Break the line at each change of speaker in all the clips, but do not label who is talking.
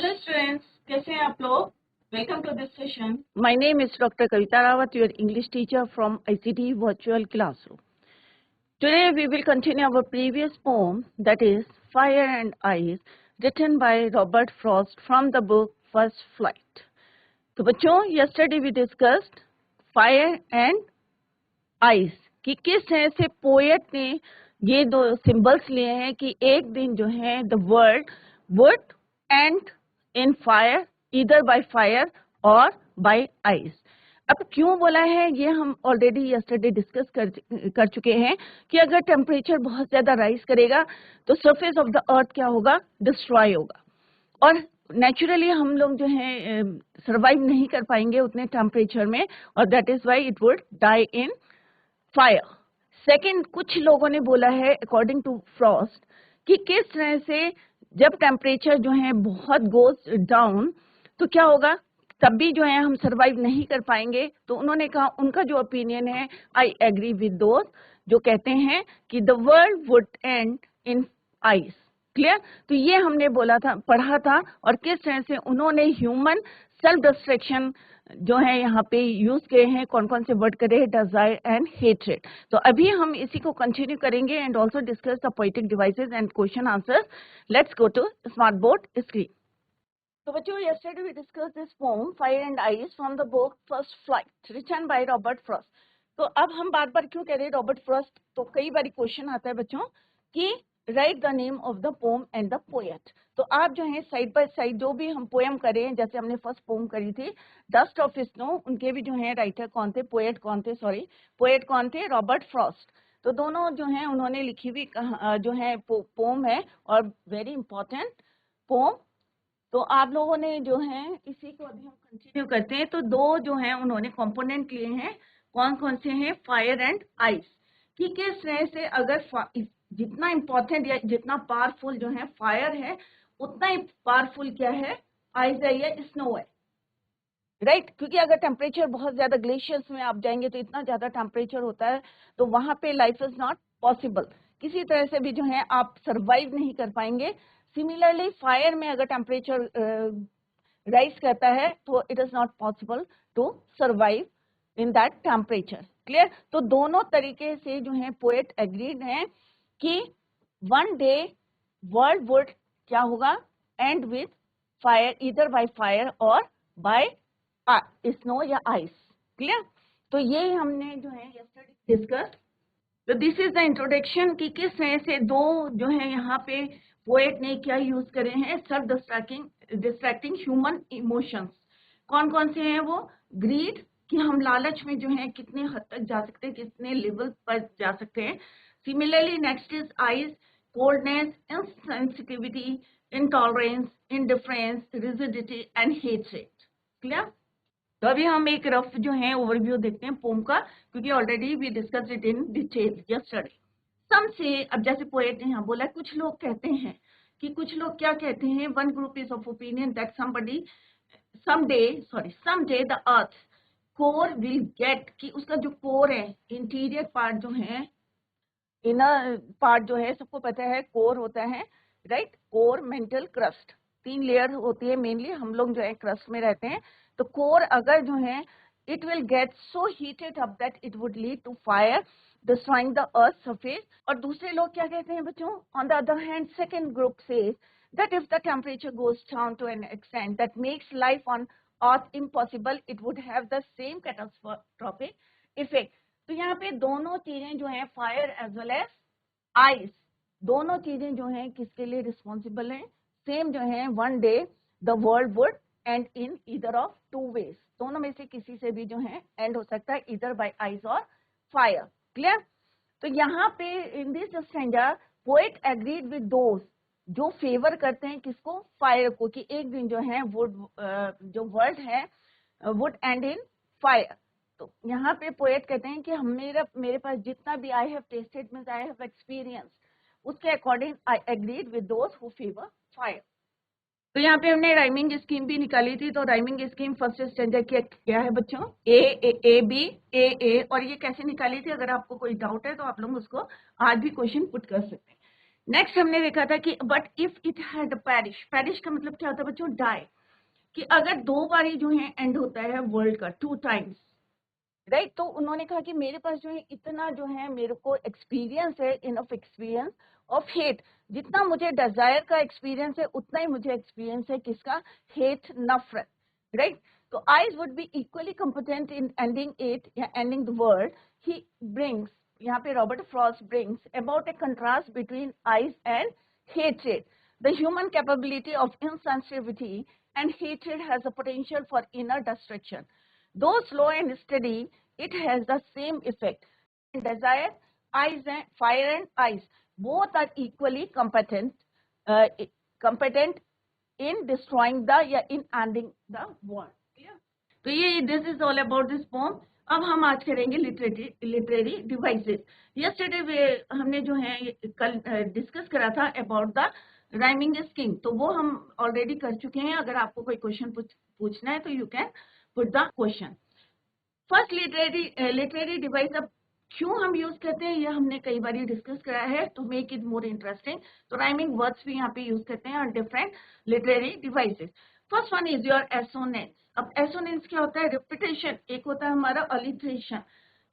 Hello students, कैसे हैं आप लोग? Welcome to this session.
My name is Dr. Kavita Rawat, your English teacher from ICT Virtual Classroom. Today we will continue our previous poem, that is Fire and Ice, written by Robert Frost from the book First Flight. तो बच्चों, yesterday we discussed Fire and Ice कि किस तरह से poet ने ये दो symbols लिए हैं कि एक दिन जो है the world would end in fire, either by fire or by ice. अब क्यों बोला है ये हम ऑलरेडी यस्टरडे डिस्कस कर चुके हैं कि अगर टेम्परेचर बहुत ज्यादा राइज करेगा तो सरफेस ऑफ द अर्थ क्या होगा, डिस्ट्रॉय होगा और नेचुरली हम लोग जो है सरवाइव नहीं कर पाएंगे उतने टेम्परेचर में और that is why it would die in fire. Second, कुछ लोगों ने बोला है अकॉर्डिंग टू फ्रॉस्ट कि किस तरह से जब टेम्परेचर जो है बहुत गोज डाउन तो क्या होगा, तब भी जो है हम सरवाइव नहीं कर पाएंगे. तो उन्होंने कहा, उनका जो ओपिनियन है, आई एग्री विद दोज जो कहते हैं कि the world would and in ice. Clear? तो ये हमने बोला था, पढ़ा था और किस तरह से उन्होंने ह्यूमन सेल्फ डिस्ट्रक्शन जो है यहाँ पे यूज किए हैं. कौन कौन से वर्ड करे, डिजायर एंड हेट्रेड. तो अभी हम इसी को कंटिन्यू करेंगे and also discuss the poetic devices and question answers. Let's go to smart board screen. तो बच्चों, yesterday we discussed this poem Fire and Ice from the book First Flight written by Robert Frost. तो अब हम बार बार क्यों कह रहे हैं Robert Frost, तो कई बार क्वेश्चन आता है बच्चों कि right the name of the pome and the poet. तो आप जो है साइड बाय साइड जो भी हम पोएम करें, जैसे हमने फर्स्ट पोम करी थी डस्ट ऑफ स्नो, उनके भी जो है राइटर कौन थे, पोएट कौन थे, पोएट कौन थे, रॉबर्ट फ्रॉस्ट. तो दोनों जो है उन्होंने लिखी हुई जो है पोम है और वेरी इंपॉर्टेंट पोम. तो आप लोगों ने जो है इसी को अभी हम कंटिन्यू करते हैं. तो दो जो है उन्होंने कंपोनेंट लिए हैं, कौन कौन से हैं, फायर एंड आइस. कि किस तरह से अगर जितना इंपॉर्टेंट या जितना पावरफुल जो है फायर है उतना ही पावरफुल क्या है, आइस है या स्नो है. राइट? क्योंकि अगर टेम्परेचर बहुत ज्यादा ग्लेशियर्स में आप जाएंगे तो इतना ज्यादा टेम्परेचर होता है तो वहां पे लाइफ इज नॉट पॉसिबल. किसी तरह से भी जो है आप सरवाइव नहीं कर पाएंगे. सिमिलरली फायर में अगर टेम्परेचर राइज करता है तो it is not possible to survive in that temperature. Clear? तो दोनों तरीके से जो है पोएट एग्रीड हैं कि वन डे वर्ल्ड वुड क्या होगा, एंड विद फायर, इधर बाय फायर और बाय स्नो या आइस. क्लियर? तो ये हमने जो है यस्टरडे डिस्कस. तो दिस इज द इंट्रोडक्शन कि किस तरह से दो जो है यहाँ पे पोएट ने क्या यूज करे हैं, सेल्फ डिस्ट्रैक्टिंग ह्यूमन इमोशंस. कौन कौन से हैं वो, ग्रीड कि हम लालच में जो है कितने हद तक जा सकते हैं, कितने लेवल पर जा सकते हैं. Similarly next is eyes, coldness, insensitivity, intolerance, indifference, rigidity and hatred. Clear? तो अभी हम एक रफ जो है ओवरव्यू देखते हैं पोम का, क्योंकि already we discuss it in detail yesterday. सम से, अब जैसे पोएट ने यहाँ बोला, कुछ लोग कहते हैं कि कुछ लोग क्या कहते हैं, one group is of opinion that someday the earth core will get, कि उसका जो कोर है, इंटीरियर पार्ट जो है, इनर पार्ट जो है, सबको पता है कोर होता है, right? Core, mental, crust, 3 layer होती है मेनली. हम लोग जो है क्रस्ट में रहते हैं. तो कोर अगर जो है it will get so heated up that it would lead to fire destroying the earth's surface. और दूसरे लोग क्या कहते हैं बच्चों, on the other hand second group says that if the temperature goes down to an extent that makes life on earth impossible, it would have the same catastrophic effect. तो यहाँ पे दोनों चीजें जो हैं, fire as well as ice, दोनों चीजें जो हैं किसके लिए रिस्पॉन्सिबल हैं, सेम जो है, one day the world would and in either of 2 ways. दोनों में से किसी से भी जो है एंड हो सकता है, इधर बाय आइस और फायर. क्लियर? तो यहाँ पे in this stanza poet agreed with those जो फेवर करते हैं किसको, फायर को, कि एक दिन जो है वुड जो वर्ल्ड है वुड एंड इन फायर. तो यहाँ पे पोएट कहते हैं कि मेरे पास जितना भी I have tested means I have experience, उसके according I agreed with those who favour fire. तो यहाँ पे हमने राइमिंग स्कीम भी निकाली थी. तो राइमिंग स्कीम फर्स्ट स्टैंडर्ड की क्या है बच्चों, ए बी ए. और ये कैसे निकाली थी, अगर आपको कोई डाउट है तो आप लोग उसको आज भी क्वेश्चन पुट कर सकते हैं. नेक्स्ट हमने देखा था कि but if it had perish, perish का मतलब क्या होता है बच्चों, डाई, कि अगर 2 बारी जो है एंड होता है वर्ल्ड का 2 टाइम्स, राइट। तो उन्होंने कहा कि मेरे पास जो है इतना जो है मेरे को एक्सपीरियंस है, इनफ एक्सपीरियंस ऑफ हेट, जितना मुझे डिजायर का एक्सपीरियंस है उतना ही मुझे एक्सपीरियंस है किसका, हेट, नफरत, राइट। तो ice would be equally competent in ending it या ending the world. He brings, यहाँ पे Robert Frost brings about a contrast between ice and hatred. The human capability of insensitivity and hatred has a potential for inner destruction. Though slow and steady, it has the same effect. Desire, eyes and fire and ice, both are equally competent in destroying the या in ending the war. तो ये this is all about this poem. अब हम आज करेंगे literary devices. Yesterday हमने जो है कल डिस्कस करा था अबाउट द राइमिंग स्कीम, तो वो हम ऑलरेडी कर चुके हैं। अगर आपको कोई क्वेश्चन पूछना है तो you can put the question. First literary device, अब क्यों हम यूज करते हैं ये हमने कई बार डिस्कस करा है to make it more interesting. तो राइमिंग वर्ड्स भी यहाँ पे यूज करते हैं और different literary devices. First one is your assonance. अब एसोनेंस क्या होता है, रिपीटेशन। एक होता है हमारा अलिट्रेशन,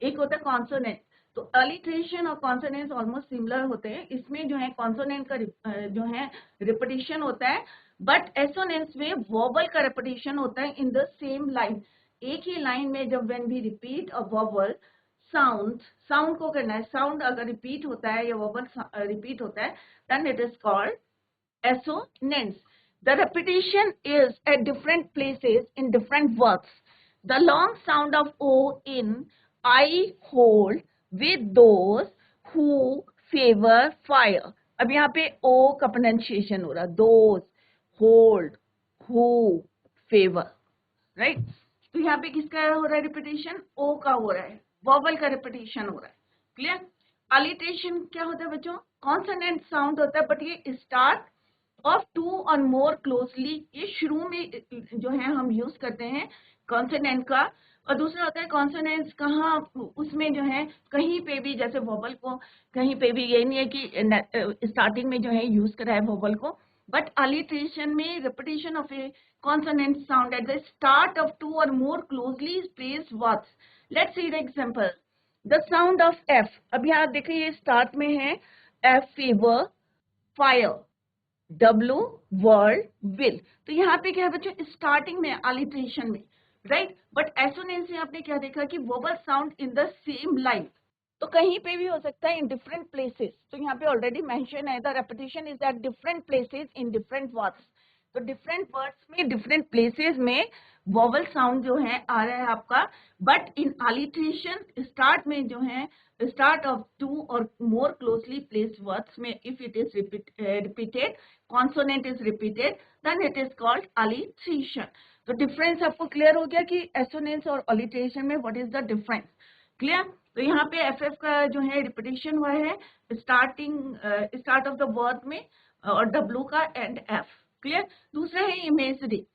एक होता है कॉन्सोनेंट। तो अलिट्रेशन और कॉन्सोनेंट ऑलमोस्ट सिमिलर होते हैं। इसमें जो है कॉन्सोनेंट का जो है रिपीटेशन होता है, बट एसोनेंस में वोवल का रिपीटेशन होता है इन द सेम लाइन। एक ही लाइन में जब when we repeat a vowel sound को करना है, साउंड अगर रिपीट होता है या वोवल रिपीट होता है, then it is called assonance. The repetition is at different places in different words. The long sound of O in I hold with those who favor fire. अब यहाँ पे O का pronunciation हो रहा है, those, hold, who, favor, right? तो यहाँ पे किसका हो रहा है रिपीटेशन, O का हो रहा है, वॉवल का रिपीटेशन हो रहा है। क्लियर? अलिट्रेशन क्या होता है बच्चों, कॉन्सोनेंट साउंड होता है, बट ये स्टार्ट ऑफ 2 और मोर क्लोजली, ये शुरू में जो है हम यूज करते हैं कॉन्सोनेंट का। और दूसरा होता है कॉन्सोनेंट्स कहाँ, उसमें जो है कहीं पे भी, जैसे वोवल को कहीं पे भी, ये नहीं है कि स्टार्टिंग में जो है यूज करा है वोवल को, बट अलिट्रेशन में repetition of A consonant sound eight the start of 2 और more closely spaced words. Let's see the example. The sound of F, अब यहाँ देखिए ये स्टार्ट में है F, fever, fire, W, world, will. तो यहाँ पे क्या है बच्चों, स्टार्टिंग में अलिट्रेशन में, राइट। बट एसोनेंस में आपने क्या देखा कि vowel sound in the same line, तो कहीं पे भी हो सकता है इन डिफरेंट प्लेसेस। तो यहाँ पे ऑलरेडी मेंशन है the repetition is at different places in different words. तो डिफरेंट वर्ड्स में डिफरेंट प्लेसेस में वोवल साउंड जो है आ रहा है आपका, बट इन अलिट्रेशन स्टार्ट में जो है स्टार्ट ऑफ 2 और मोर क्लोजली प्लेस्ड वर्ड्स में if it is repeated, consonant is repeated, then it is called alliteration. तो डिफरेंस आपको क्लियर हो गया कि एसोनेंस और अलिट्रेशन में what is the difference, clear. तो यहाँ पे एफ का जो है रिपीटेशन हुआ है स्टार्ट ऑफ द वर्ड में, और डब्ल्यू का एंड एफ, क्लियर। दूसरा है imagery.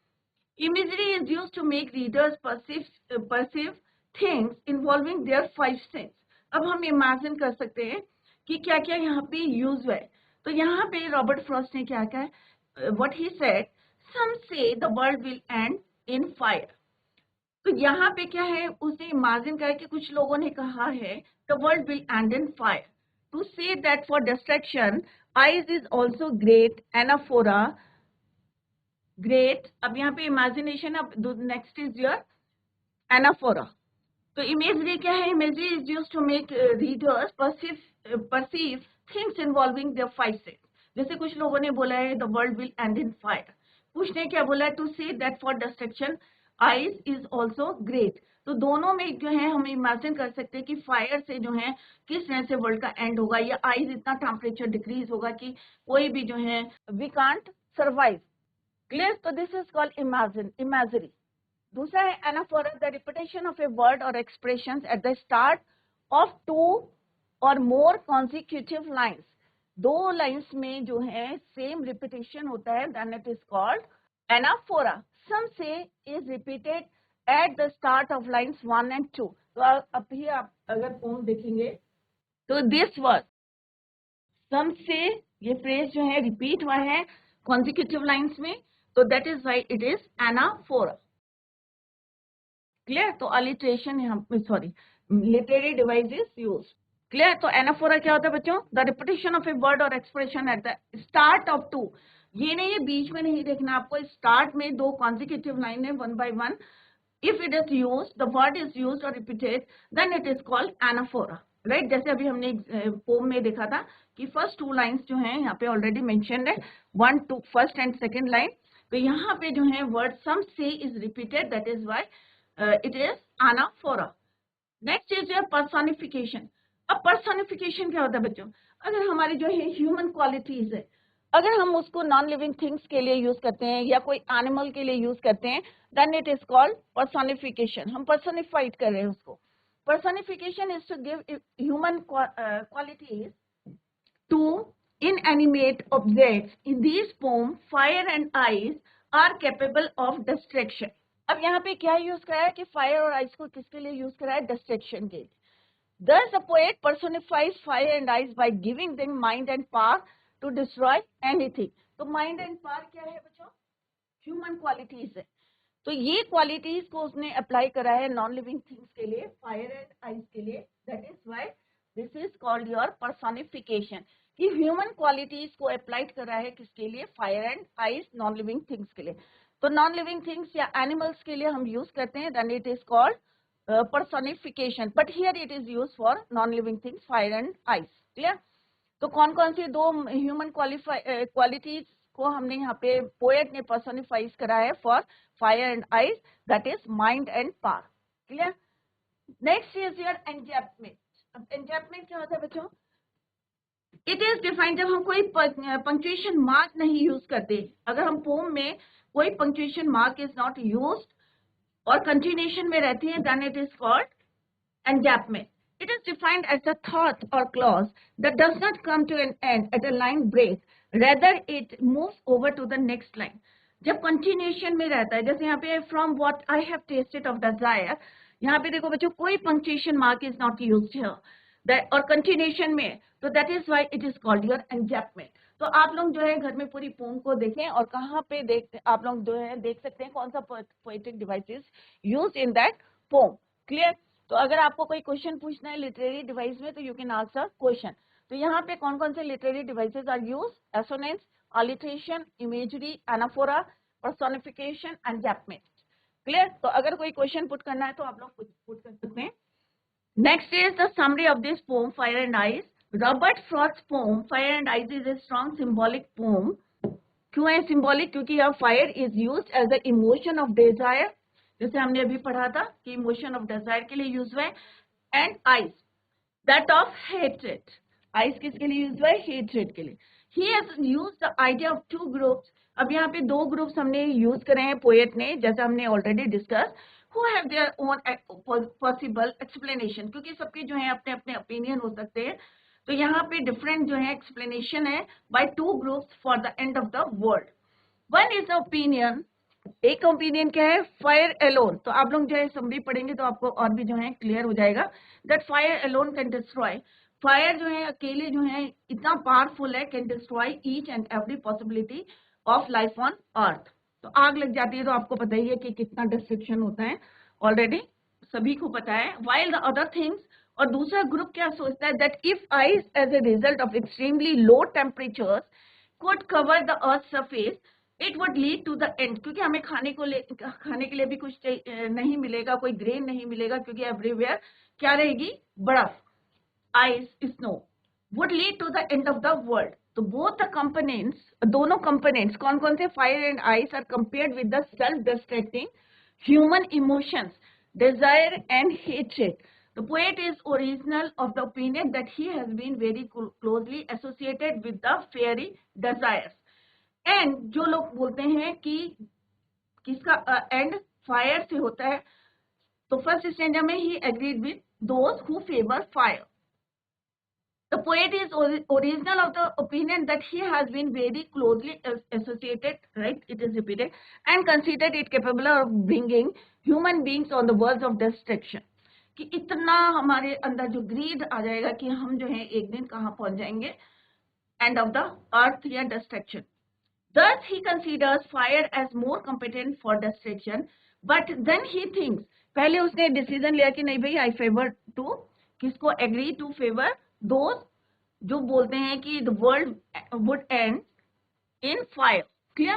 Imagery is used to make readers perceive things involving their 5 senses. अब हम इमेजिन कर सकते हैं कि क्या क्या यहाँ पे यूज हुआ है। तो यहाँ पे रॉबर्ट फ्रॉस्ट ने क्या कहा, व्हाट ही सेड, सम से the world will end in fire. तो यहाँ पे क्या है, उसने इमेजिन कहा कि कुछ लोगों ने कहा है the world will end in fire. To say that for distraction ice is also great anaphora, great. अब यहाँ पे इमेजिनेशन, अब नेक्स्ट इज योर एनाफोरा। तो इमेजरी क्या है, imagery is used to make readers perceive things involving their 5 senses. जैसे कुछ लोगों ने बोला है the world will end in fire, कुछ ने क्या बोला है to say that for destruction ice is also great. तो दोनों में जो है हम इमेजिन कर सकते हैं कि फायर से जो है किस तरह से वर्ल्ड का एंड होगा, या आइज इतना टेम्परेचर डिक्रीज होगा कि कोई भी जो है वी कांट सर्वाइव, क्लियर। तो दिस इज कॉल्ड इमेजरी। दूसरा है anaphora, the repetition of a word or expression at the start of 2 और मोर कॉन्सिक्यूटिव लाइन्स। 2 लाइन्स में जो है सेम रिपीटेशन होता है, then it is called anaphora. सम से is repeated at the start of lines 1 and 2। तो अभी आप अगर पोम देखेंगे तो दिस वर्ड सम से ये फ्रेज जो है रिपीट हुआ है कॉन्जिक्यूटिव लाइन्स में, तो that is why it is anaphora. Clear? तो अलिट्रेशन यहाँ sorry literary devices use. Clear? तो एनाफोरा क्या होता है बच्चों? The repetition of a word or expression at the start of two, ये नहीं है बीच में नहीं देखना आपको, स्टार्ट में दो कॉन्जिक्यूटिव लाइन है one by one, if it is used, the word is used or repeated, then it is called anaphora, right? जैसे अभी हमने पोम में देखा था कि फर्स्ट टू लाइंस जो हैं यहाँ पे ऑलरेडी मेंशन्ड है, one two first and second line, तो यहाँ पे जो है वर्ड सम से is repeated, that is why it is anaphora. Next is your personification. अब पर्सोनिफिकेशन क्या होता है बच्चों? अगर हमारी जो है ह्यूमन क्वालिटीज है, अगर हम उसको नॉन लिविंग थिंग्स के लिए यूज करते हैं या कोई एनिमल के लिए यूज करते हैं, then it is called personification. हम पर्सोनिफाइड कर रहे हैं उसको। Personification is to give human qualities to inanimate objects. In these poems, fire and ice are capable of destruction. अब यहाँ पे क्या यूज करा है कि फायर और आइस को किसके लिए यूज करा है? डिस्ट्रक्शन के लिए। Thus, the poet personifies fire and ice by giving them mind and power to destroy anything. तो mind and power क्या है बच्चों? ह्यूमन क्वालिटीज है। तो ये क्वालिटीज को उसने अप्लाई करा है नॉन लिविंग थिंग्स के लिए, फायर एंड आइस के लिए, that is why this is called your personification, कि ह्यूमन क्वालिटीज को अप्लाइड करा है किसके लिए? Fire and ice, non living things के लिए। तो नॉन लिविंग थिंग्स या एनिमल्स के लिए हम यूज करते हैं, then it is called personification, but here it is used for non-living things, fire and ice. Clear? तो कौन कौन सी दो ह्यूमन क्वालिटीज को हमने यहाँ पे पोएट ने पर्सोनिफाइज करा है for fire and ice, that is mind and power. Clear? Next is your enjambment. अब एन्जैपमेंट क्या होता है बच्चों? इट इज डिफाइंड जब हम कोई पंक्चुएशन मार्क नहीं यूज करते, अगर हम पोम में कोई punctuation mark is not used और कंटिन्यूएशन में रहती है, then it is called enjambment. It is defined as a thought or clause that does not come to an end at a line break, rather it moves over to the next line. जब continuation में रहता है, जैसे यहाँ पे from what I have tasted of desire, यहाँ पे देखो बच्चों कोई punctuation mark is not used here और कंटिन्यूएशन में, तो that is why it is called your enjambment. तो आप लोग जो है घर में पूरी पोम को देखें और कहाँ पे देख आप लोग जो है देख सकते हैं कौन सा poetic devices used in that poem. Clear? तो अगर आपको कोई क्वेश्चन पूछना है लिटरेरी डिवाइस में, तो you can ask a question. तो यहाँ पे कौन कौन से literary devices are use? Assonance, alliteration, imagery, anaphora, personification, enjambment. Clear? तो अगर कोई क्वेश्चन पुट करना है तो आप लोग पुट कर सकते हैं। Next is the summary of this poem fire and ice. Robert Frost's poem fire and ice is a strong symbolic poem. क्यों है सिंबॉलिक? क्योंकि यह fire is used as the emotion of desire, जैसे हमने अभी पढ़ा था कि इमोशन ऑफ डिजायर के लिए यूज हुआ है, and ice that of hatred. Ice किसके लिए यूज हुआ है? हेट्रेड के लिए। He has used the idea of two groups. अब यहाँ पे दो ग्रुप्स हमने यूज करे हैं पोएट ने, जैसा हमने already discuss, who have their own possible explanation, क्योंकि सबके जो है अपने अपने ओपिनियन हो सकते हैं, तो यहाँ पे डिफरेंट जो है एक्सप्लेनेशन है by two groups for the end of the world. One is opinion, एक ओपिनियन क्या है? Fire alone. तो आप लोग जो है समरी पढ़ेंगे तो आपको और भी जो है क्लियर हो जाएगा that fire alone can destroy. Fire जो है अकेले जो है इतना पावरफुल है, can destroy each and every possibility of life on earth. तो आग लग जाती है तो आपको पता ही है कि कितना डिस्ट्रक्शन होता है, ऑलरेडी सभी को पता है। वाइल द अदर थिंग्स, और दूसरा ग्रुप क्या सोचता है that if ice as a result of extremely low temperatures could cover the earth surface, it would lead to the end. क्योंकि हमें खाने के लिए भी कुछ नहीं मिलेगा, कोई ग्रेन नहीं मिलेगा, क्योंकि एवरीवेयर क्या रहेगी? बर्फ, ice, snow, would lead to the end of the world. तो बोथ द कंपोनेंट्स, दोनों कंपोनेंट्स कौन कौन से? Fire and ice are compared with the self destructing human emotions, desire and hatred. The poet is original of the opinion that he has been very closely associated with the fairy desires. And जो लोग बोलते हैं कि किसका and fire से होता है, तो फर्स्ट स्टैंजा में he agreed with those who favor fire. The poet is original of the opinion that he has been very closely associated, right? It is repeated, and considered it capable of bringing human beings on the verge of destruction. कि इतना हमारे अंदर जो grid आ जाएगा कि हम जो है एक दिन कहाँ पहुंच जाएंगे, end of the earth या destruction. Thus he considers fire as more competent for destruction, but then he thinks, पहले उसने डिसीजन लिया कि नहीं भाई I favor to, किसको agree to favor those जो बोलते हैं कि the world would end in fire. Clear?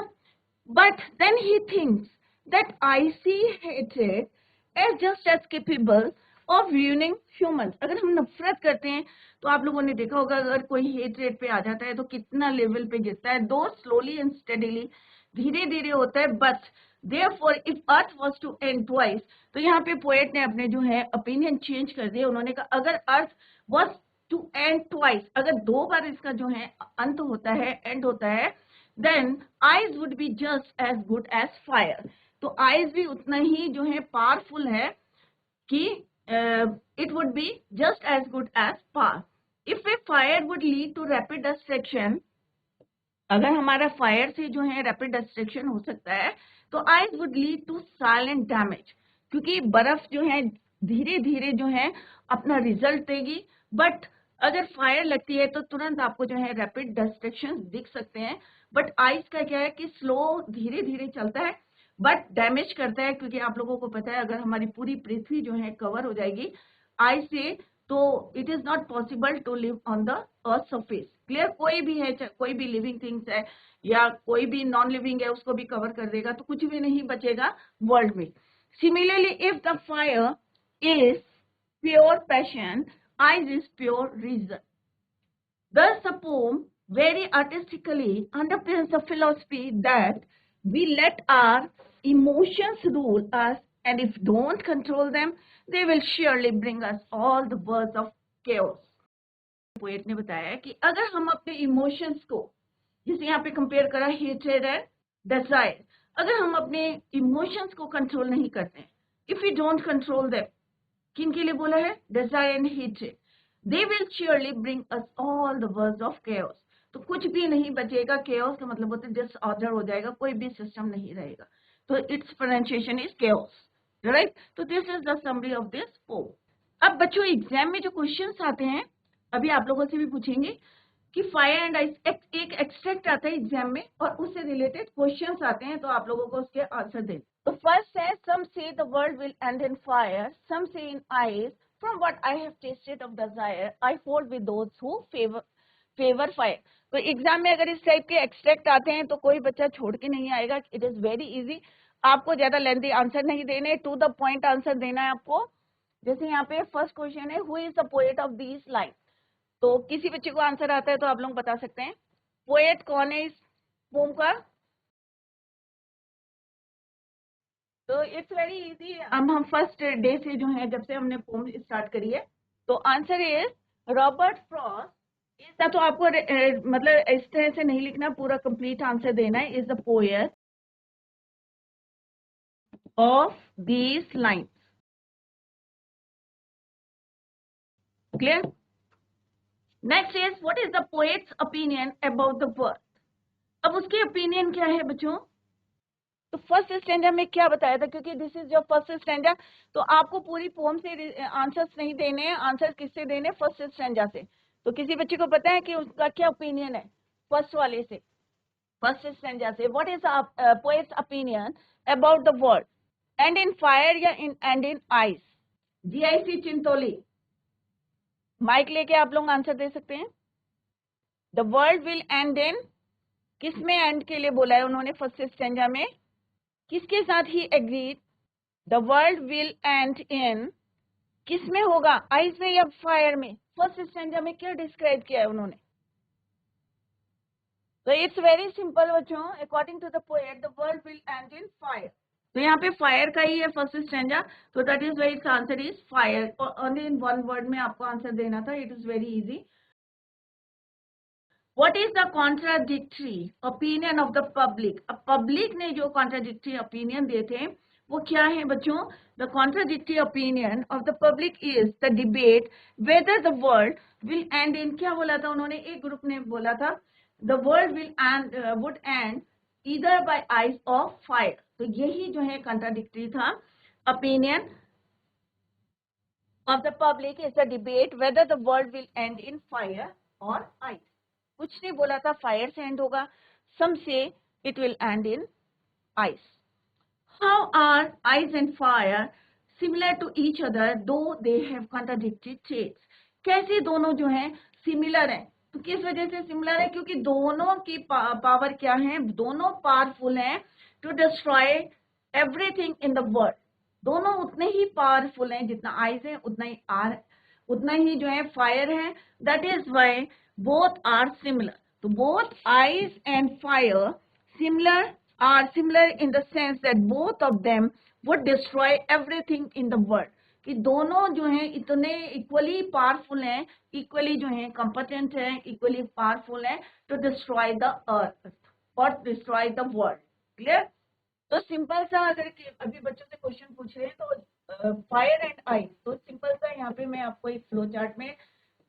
But then he thinks that I see hatred as just as capable of ruining humans. अगर हम नफरत करते हैं तो आप लोगों ने देखा होगा अगर कोई हेटरेट पे आ जाता है तो कितना लेवल पे गिरता है, दो स्लोली एंड स्टेडीली, धीरे धीरे होता है. But therefore if earth was to end twice, तो यहाँ पे पोएट ने अपने जो है ओपिनियन चेंज कर दिया. उन्होंने कहा अगर अर्थ was to end twice, अगर दो बार इसका जो है अंत होता है, एंड होता है, then ice would be just as good as fire. तो ice भी उतना ही जो है पावरफुल है कि it would be just as good as fire. If a fire would lead to rapid destruction, अगर हमारा फायर से जो है रैपिड डिस्ट्रक्शन हो सकता है तो ice would lead to silent damage, क्योंकि बर्फ जो है धीरे धीरे जो है अपना रिजल्ट देगी. बट अगर फायर लगती है तो तुरंत आपको जो है रैपिड डिस्ट्रक्शन दिख सकते हैं. बट आइस का क्या है कि स्लो धीरे धीरे चलता है बट डैमेज करता है, क्योंकि आप लोगों को पता है अगर हमारी पूरी पृथ्वी जो है कवर हो जाएगी आइस से तो it is not possible to live on the earth surface. Clear? कोई भी है, कोई भी लिविंग थिंग्स है या कोई भी नॉन लिविंग है, उसको भी कवर कर देगा तो कुछ भी नहीं बचेगा वर्ल्ड में. Similarly if the fire is pure passion, ice is pure reason. Thus the poem very artistically underpins the philosophy that we let our emotions rule us, and if don't control them, they will surely bring us all the words of chaos. Poet ने बताया कि अगर हम अपने emotions को, जैसे यहाँ पे कंपेयर करा हेट्रेड एंड डिजायर, अगर हम अपने इमोशंस को कंट्रोल नहीं करते, if you don't control them, किन के लिए बोला है? Desire and hatred. They will surely bring us all the words of chaos. तो कुछ भी नहीं बचेगा. केओस का मतलब होता है डिसऑर्डर हो जाएगा, कोई भी सिस्टम नहीं रहेगा. तो its pronunciation is chaos, right? तो this is the summary of this poem. अब बच्चों एग्जाम में जो क्वेश्चंस आते हैं, अभी आप लोगों से भी पूछेंगे कि फायर एंड आइस, एक एक्सट्रैक्ट आता है एग्जाम में और उससे रिलेटेड क्वेश्चंस आते हैं, तो आप लोगों को उसके आंसर दें. तो फर्स्ट है some say the world will end in fire, some say in ice. From what I have tasted of desire, I hold with those who favor fire. तो एग्जाम में अगर इस टाइप के एक्सट्रैक्ट आते हैं तो कोई बच्चा छोड़ के नहीं आएगा. It is very easy. आपको ज्यादा लेंथी आंसर नहीं देने, टू द पॉइंट आंसर देना है आपको. जैसे यहाँ पे फर्स्ट क्वेश्चन है, who is the poet of these line. तो किसी बच्चे को आंसर आता है तो आप लोग बता सकते हैं पोएट कौन है इस पोम का. तो इट्स वेरी इजी. अब हम फर्स्ट डे से जो है, जब से हमने पोम स्टार्ट करी है, तो आंसर इज रॉबर्ट फ्रॉस्ट. इसका तो आपको मतलब इस तरह से नहीं लिखना, पूरा कंप्लीट आंसर देना है. Is the poet of these lines. Clear? Next is what is the poets opinion about the world. अब उसकी ओपिनियन क्या है बच्चों? तो फर्स्ट स्टैंजा में क्या बताया था, क्योंकि this is your first stanza, तो आपको पूरी पोम से आंसर्स नहीं देने हैं. आंसर किससे देने? फर्स्ट स्टैंजा से. तो किसी बच्चे को पता है कि उसका क्या ओपिनियन है फर्स्ट वाले से, फर्स्ट स्टैंजा से? What is poet's opinion about the world end in fire या end in ice? GIC Chintoli, mike लेके आप लोग आंसर दे सकते हैं. The world will end in, किसमें एंड के लिए बोला है उन्होंने फर्स्ट स्टैंजा में? किसके साथ ही agreed? The world will end in, किसमें होगा? आइस में या फायर में? फर्स्ट स्टैंजा में क्या डिस्क्राइब किया है उन्होंने? तो इट्स वेरी सिंपल बच्चों. According to the poet the world will end in fire. तो यहाँ पे फायर का ही है फर्स्ट स्टैंजा, तो that is very answer is fire. Only in one word में आपको आंसर देना था. It is very easy. What is the contradictory opinion of the public? अब पब्लिक ने जो contradictory opinion दिए थे वो क्या है बच्चों? The contradictory opinion of the public is the debate whether the world will end in, क्या बोला था उन्होंने? एक ग्रुप ने बोला था the world will end would end either by ice or fire. तो यही जो है contradictory था. Opinion of the public is the debate whether the world will end in fire or ice. कुछ नहीं बोला था फायर से एंड होगा, some say it will end in ice. How are ice and fire similar to each other though they have contradicted traits. कैसे दोनों जो हैं सिमिलर हैं? तो किस वजह से सिमिलर है? क्योंकि दोनों की पावर क्या है? दोनों पावरफुल हैं to destroy everything in the world. दोनों उतने ही पावरफुल हैं, जितना आइस है उतना ही जो है फायर है. That is why both are similar. तो both ice and fire similar in the sense that both of them would destroy everything in the world. कि दोनों जो हैं इतने इक्वली पावरफुल हैं, इक्वली जो हैं कॉम्पिटेंट हैं, इक्वली पावरफुल हैं टू डिस्ट्रॉय द अर्थ और डिस्ट्रॉय द वर्ल्ड. क्लियर? तो सिंपल सा अगर अभी बच्चों से क्वेश्चन पूछ रहे हैं तो फायर एंड आइस, तो सिंपल सा यहाँ पे मैं आपको एक फ्लो चार्ट में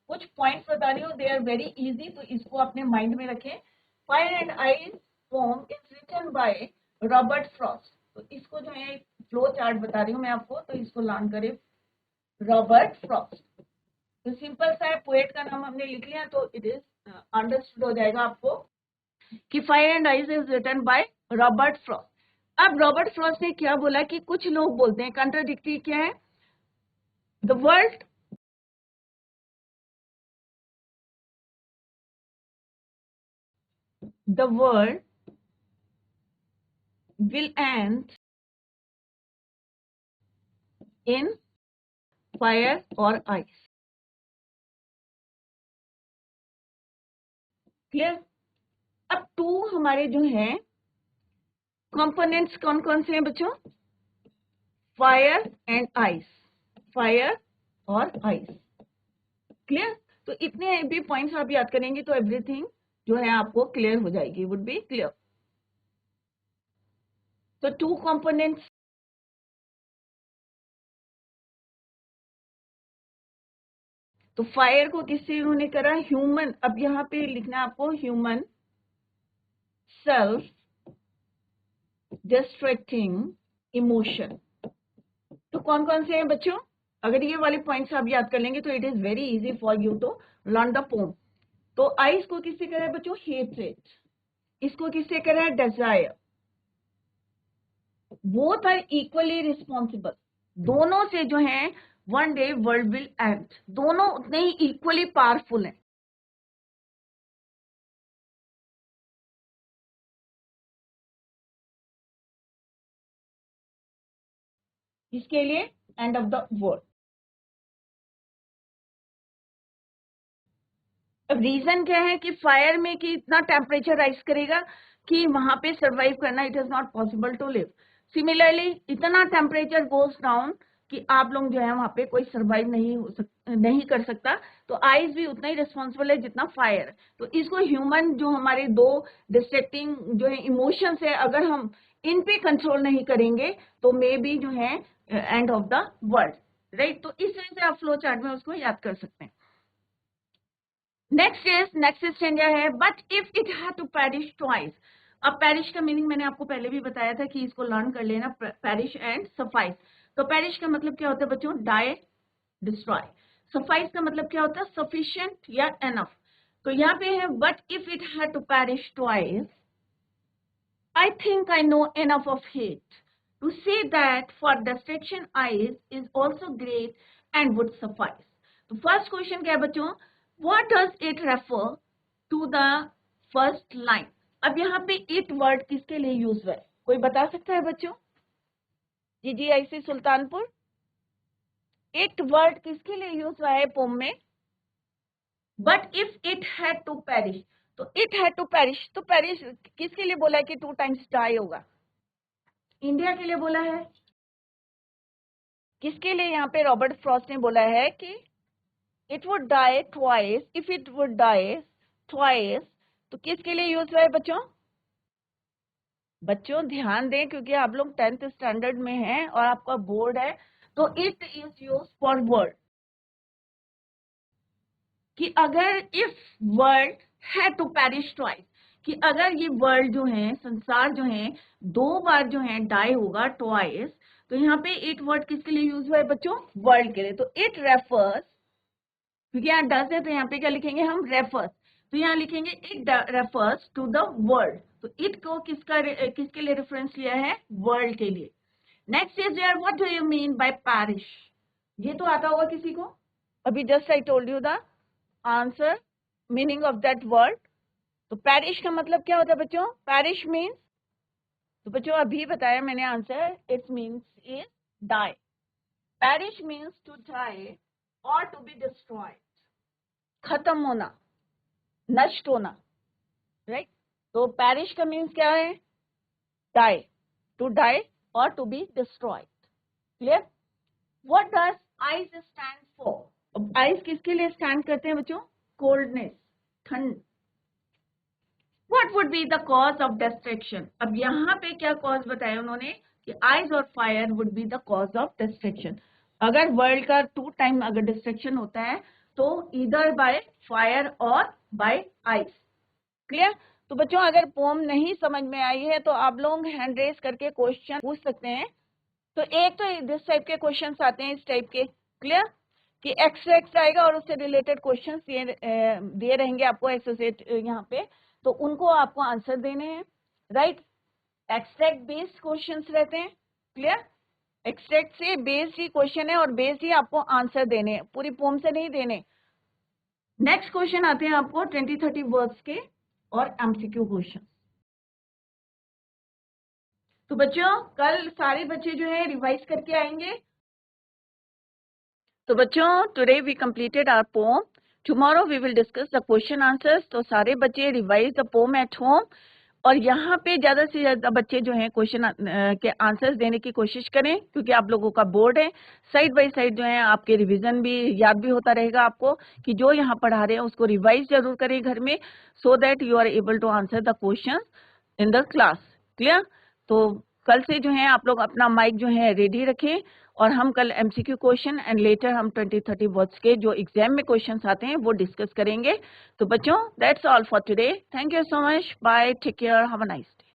कुछ पॉइंट्स बता रही हूँ. दे आर वेरी इजी, तो इसको अपने माइंड में रखें. Fire and ice poem is written by Robert Frost. तो इसको जो है फ्लो चार्ट बता रही हूँ मैं आपको, तो इसको लर्न करें. Robert Frost. तो सिंपल सा है, पोएट का नाम हमने लिख लिया तो इट इज अंडरस्टूड हो जाएगा आपको कि fire and ice is written by Robert Frost. अब रॉबर्ट फ्रॉस्ट ने क्या बोला कि कुछ लोग बोलते हैं कंट्राडिक्टरी क्या है? The world will end in fire or ice. Clear? अब टू हमारे जो हैं कंपोनेंट्स कौन कौन से हैं बच्चों? Fire and ice. फायर और आइस. क्लियर? तो इतने भी पॉइंट्स आप याद करेंगे तो एवरीथिंग जो है आपको क्लियर हो जाएगी, वुड बी क्लियर. तो टू कंपोनेंट्स. तो फायर को किससे इन्होंने करा? ह्यूमन. अब यहाँ पे लिखना है आपको ह्यूमन सेल्फ डिस्ट्रैक्टिंग इमोशन. तो कौन कौन से हैं बच्चों? अगर ये वाले पॉइंट्स आप याद कर लेंगे तो it is very easy for you to learn the poem. तो आइस को किससे करा है बच्चों? हेट्रेड. इसको किससे करा है? Desire. Both are equally responsible. दोनों से जो है one day world will end. दोनों उतने ही इक्वली पावरफुल हैं. इसके लिए एंड ऑफ द वर्ल्ड. अब रीजन क्या है कि फायर में कि इतना टेम्परेचर राइज करेगा कि वहां पे सरवाइव करना it is not possible to live. Similarly इतना टेम्परेचर गोज डाउन कि आप लोग जो है वहां पे कोई सरवाइव नहीं कर सकता. तो आइस भी उतना ही रिस्पॉन्सिबल है जितना फायर. तो इसको ह्यूमन जो हमारे दो डिस्ट्रैक्टिंग जो है इमोशंस है, अगर हम इन पे कंट्रोल नहीं करेंगे तो मे बी जो है and of the world. Right? तो इस तरह से आप फ्लो चार्ट में उसको याद कर सकते हैं. नेक्स्ट स्टेंजा है but if it had to perish twice. अब पेरिश का मीनिंग मैंने आपको पहले भी बताया था कि इसको लर्न कर लेना. Perish and suffice. तो पेरिश का मतलब क्या होता है बच्चों? Die, destroy. सफाइस का मतलब क्या होता है? सफिशिएंट या एनफ. तो यहाँ पे है but if it had to perish twice I think I know enough of hate to say that for distraction ice is also great and would suffice. तो फर्स्ट क्वेश्चन क्या है बच्चों? What does it refer to the first line? अब यहाँ पे it word किसके लिए use हुआ है? कोई बता सकता है बच्चों? GGIC सुल्तानपुर. it वर्ड किसके लिए यूज हुआ है पोम में? But if it had to perish. तो it had to perish. तो perish किसके लिए बोला है कि 2 times die होगा? इंडिया के लिए बोला है. किसके लिए यहाँ पे रॉबर्ट फ्रॉस्ट ने बोला है कि it would die twice. if it would die twice, तो किसके लिए यूज हुआ है बच्चों? बच्चों ध्यान दें क्योंकि आप लोग 10th स्टैंडर्ड में हैं और आपका बोर्ड है. तो it is use for word कि अगर इफ वर्ल्ड है टू पेरिश ट्वाइस, कि अगर ये वर्ल्ड जो है संसार जो है 2 बार जो है डाई होगा ट्वाइस. तो यहाँ पे इट वर्ड किसके लिए यूज हुआ है बच्चों? वर्ल्ड के लिए. तो इट रेफर्स, क्योंकि यहाँ डज है तो यहाँ पे क्या लिखेंगे हम? रेफर्स. तो यहाँ लिखेंगे it refers to the world. तो इट को किसके लिए रेफरेंस लिया है? वर्ल्ड के लिए। Next is there what do you mean by perish? ये तो आता होगा किसी को। अभी just I told you the answer meaning of that word. तो पैरिश का मतलब क्या होता है बच्चों? पैरिश मीन्स, तो बच्चों अभी बताया मैंने answer, it means is die. Perish means to die और टू बी डिस्ट्रॉयड, खत्म होना, नष्ट होना, राइट। तो पैरिश का मीन्स क्या है? डाई, टू डाई और to be destroyed. Clear? What does ice stand for? Ice किसके लिए स्टैंड करते हैं बच्चों? कोल्डनेस, ठंड। What would be the cause of destruction? अब यहाँ पे क्या cause बताया उन्होंने कि ice और fire would be the cause of destruction. अगर वर्ल्ड का 2 टाइम अगर डिस्ट्रक्शन होता है तो इधर बाय फायर और बाय आइस। क्लियर? तो बच्चों अगर पोम नहीं समझ में आई है तो आप लोग हैंड रेस करके क्वेश्चन पूछ सकते हैं। तो एक तो दिस टाइप के क्वेश्चंस आते हैं, इस टाइप के। क्लियर? कि एक्सट्रैक्ट आएगा और उससे रिलेटेड क्वेश्चंस दिए रहेंगे आपको एसोसिएट यहाँ पे, तो उनको आपको आंसर देने हैं, राइट। एक्सट्रैक्ट बेस्ड क्वेश्चंस रहते हैं। क्लियर? एक्सट्रैक्ट से बेस्ड ही क्वेश्चन है और बेस्ड ही आपको आंसर देने हैं, पूरी पोम से नहीं देने। नेक्स्ट क्वेश्चन आते हैं आपको 20-30 वर्ड्स के और एमसीक्यू क्वेश्चन। तो बच्चों कल सारे बच्चे जो है रिवाइज करके आएंगे। तो बच्चों today we completed our poem, tomorrow we will discuss the question answers. तो सारे बच्चे revise the poem at home और यहाँ पे ज्यादा से ज्यादा बच्चे जो हैं क्वेश्चन के आंसर्स देने की कोशिश करें, क्योंकि आप लोगों का बोर्ड है। साइड बाय साइड जो है आपके रिवीजन भी याद भी होता रहेगा आपको कि जो यहाँ पढ़ा रहे हैं उसको रिवाइज जरूर करें घर में, so that you are able to answer the question in the class. Clear? तो कल से जो है आप लोग अपना माइक जो है रेडी रखें और हम कल एमसीक्यू क्वेश्चन एंड लेटर हम 20-30 वर्ड्स के जो एग्जाम में क्वेश्चंस आते हैं वो डिस्कस करेंगे। तो बच्चों that's all for today. Thank you so much, bye, take care, have a nice